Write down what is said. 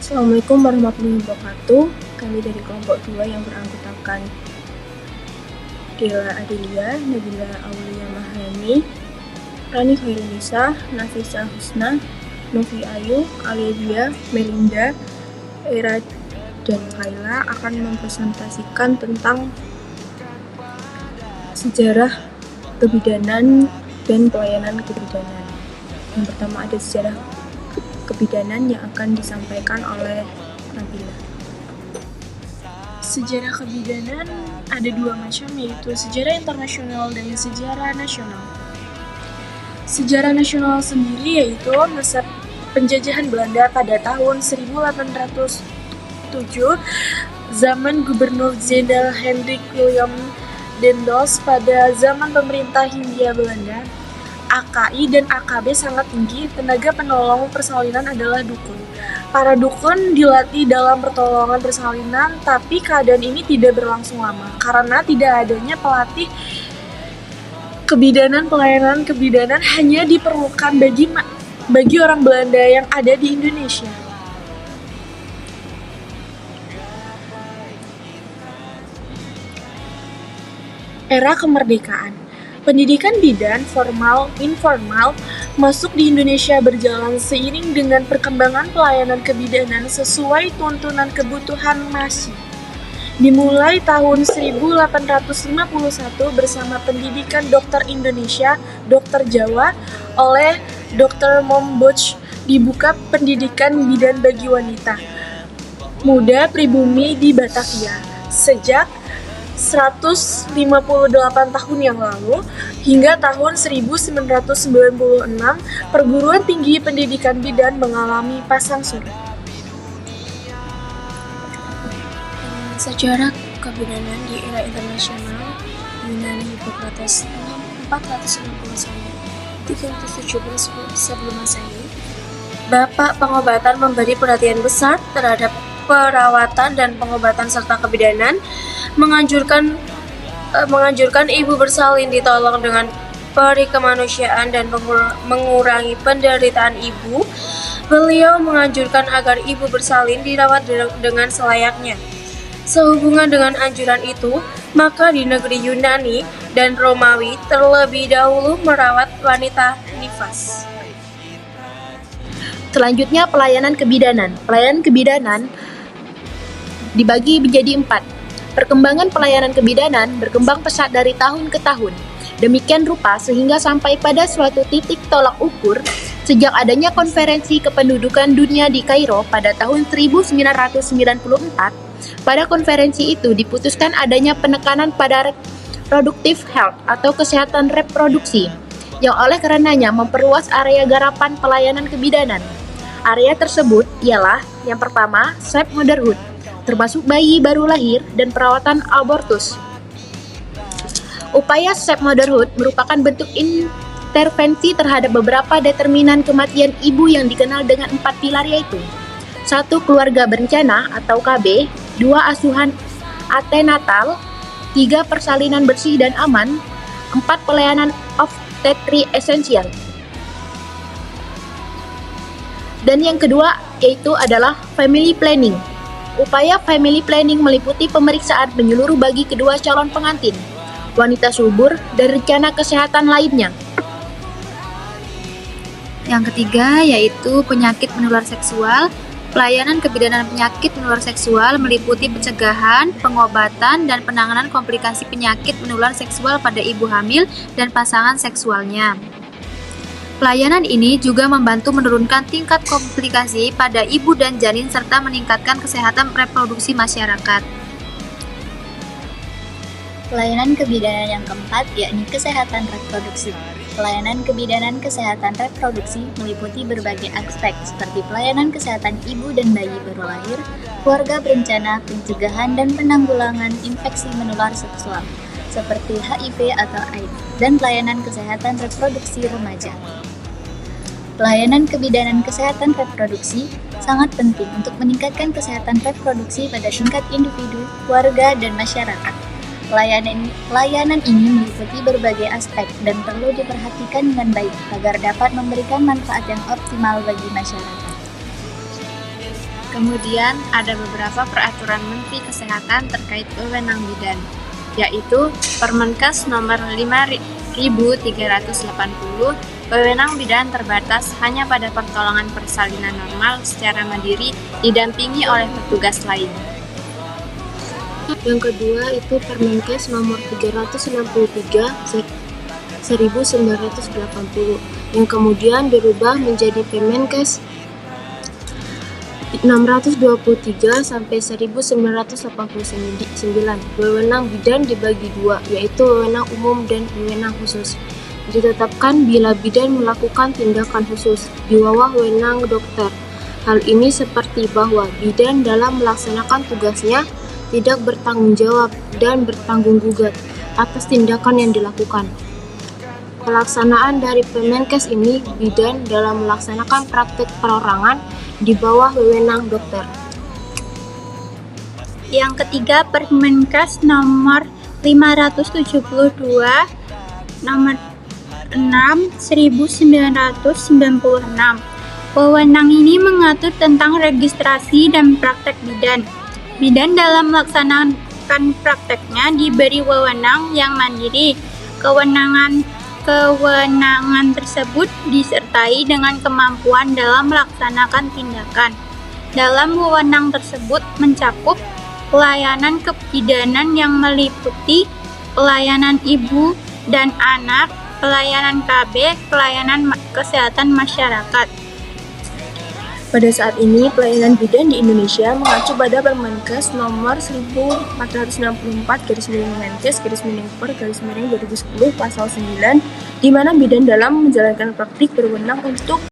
Assalamualaikum warahmatullahi wabarakatuh. Kami dari kelompok 2 yang beranggotakan Dela Adelia, Nabila Aulia Mahani, Rani Khairunisa, Nafisa Husna, Novi Ayu, Alia, Melinda, Era, dan Kaila akan mempresentasikan tentang sejarah kebidanan dan pelayanan kebidanan. Yang pertama ada sejarah kebidanan yang akan disampaikan oleh Nabila. Sejarah kebidanan ada dua macam, yaitu sejarah internasional dan sejarah nasional. Sejarah nasional sendiri yaitu masa penjajahan Belanda pada tahun 1807, zaman Gubernur Jenderal Hendrik Willem Daendels. Pada zaman pemerintah Hindia Belanda, AKI dan AKB sangat tinggi. Tenaga penolong persalinan adalah dukun. Para dukun dilatih dalam pertolongan persalinan, tapi keadaan ini tidak berlangsung lama karena tidak adanya pelatih kebidanan. Pelayanan kebidanan hanya diperlukan bagi orang Belanda yang ada di Indonesia. Era kemerdekaan. Pendidikan bidan formal informal masuk di Indonesia berjalan seiring dengan perkembangan pelayanan kebidanan sesuai tuntunan kebutuhan masih. Dimulai tahun 1851 bersama pendidikan dokter Indonesia, dokter Jawa oleh Dr. Momboch, dibuka pendidikan bidan bagi wanita muda pribumi di Batavia. Sejak 158 tahun yang lalu hingga tahun 1996, perguruan tinggi pendidikan bidan mengalami pasang surut. Sejarah kebidanan di era internasional. Yunani Hippocrates 461-317 sebelum Masehi. Bapak pengobatan memberi perhatian besar terhadap perawatan dan pengobatan serta kebidanan, menganjurkan ibu bersalin ditolong dengan peri kemanusiaan dan mengurangi penderitaan ibu. Beliau menganjurkan agar ibu bersalin dirawat dengan selayaknya. Sehubungan dengan anjuran itu, maka di negeri Yunani dan Romawi terlebih dahulu merawat wanita nifas. Selanjutnya pelayanan kebidanan. Pelayanan kebidanan dibagi menjadi 4. Perkembangan pelayanan kebidanan berkembang pesat dari tahun ke tahun. Demikian rupa sehingga sampai pada suatu titik tolak ukur sejak adanya konferensi kependudukan dunia di Kairo pada tahun 1994. Pada konferensi itu diputuskan adanya penekanan pada reproductive health atau kesehatan reproduksi, yang oleh karenanya memperluas area garapan pelayanan kebidanan. Area tersebut ialah yang pertama, safe motherhood, termasuk bayi baru lahir dan perawatan abortus. Upaya safe motherhood merupakan bentuk intervensi terhadap beberapa determinan kematian ibu yang dikenal dengan 4 pilar, yaitu 1. Keluarga berencana atau KB, 2. Asuhan antenatal, 3. Persalinan bersih dan aman, 4. Pelayanan obstetri esensial. Dan yang kedua yaitu adalah family planning. Upaya family planning meliputi pemeriksaan menyeluruh bagi kedua calon pengantin, wanita subur, dan rencana kesehatan lainnya. Yang ketiga yaitu penyakit menular seksual. Pelayanan kebidanan penyakit menular seksual meliputi pencegahan, pengobatan, dan penanganan komplikasi penyakit menular seksual pada ibu hamil dan pasangan seksualnya. Pelayanan ini juga membantu menurunkan tingkat komplikasi pada ibu dan janin serta meningkatkan kesehatan reproduksi masyarakat. Pelayanan kebidanan yang keempat yakni kesehatan reproduksi. Pelayanan kebidanan kesehatan reproduksi meliputi berbagai aspek seperti pelayanan kesehatan ibu dan bayi baru lahir, keluarga berencana, pencegahan dan penanggulangan infeksi menular seksual seperti HIV atau AIDS, dan pelayanan kesehatan reproduksi remaja. Pelayanan kebidanan kesehatan reproduksi sangat penting untuk meningkatkan kesehatan reproduksi pada tingkat individu, keluarga, dan masyarakat. Pelayanan ini meliputi berbagai aspek dan perlu diperhatikan dengan baik agar dapat memberikan manfaat yang optimal bagi masyarakat. Kemudian ada beberapa peraturan Menteri Kesehatan terkait wewenang bidan, yaitu Permenkes nomor 5380, wewenang bidan terbatas hanya pada pertolongan persalinan normal secara mandiri didampingi oleh petugas lain. Yang kedua itu Permenkes nomor 363 1980 yang kemudian dirubah menjadi Permenkes 623 sampai 1989. Wewenang bidan dibagi dua, yaitu wewenang umum dan wewenang khusus. Ditetapkan bila bidan melakukan tindakan khusus di bawah wewenang dokter. Hal ini seperti bahwa bidan dalam melaksanakan tugasnya tidak bertanggung jawab dan bertanggung gugat atas tindakan yang dilakukan. Pelaksanaan dari Permenkes ini, bidan dalam melaksanakan praktik perorangan di bawah wewenang dokter. Yang ketiga, Permenkes nomor 572 nomor 6 1996. Wewenang ini mengatur tentang registrasi dan praktek bidan. Bidan dalam melaksanakan prakteknya diberi wewenang yang mandiri. Kewenangan tersebut disertai dengan kemampuan dalam melaksanakan tindakan. Dalam wewenang tersebut mencakup pelayanan kebidanan yang meliputi pelayanan ibu dan anak, pelayanan KB, pelayanan kesehatan masyarakat. Pada saat ini, pelayanan bidan di Indonesia mengacu pada Permenkes nomor 1464/Menkes/Per/2010 pasal 9, di mana bidan dalam menjalankan praktik berwenang untuk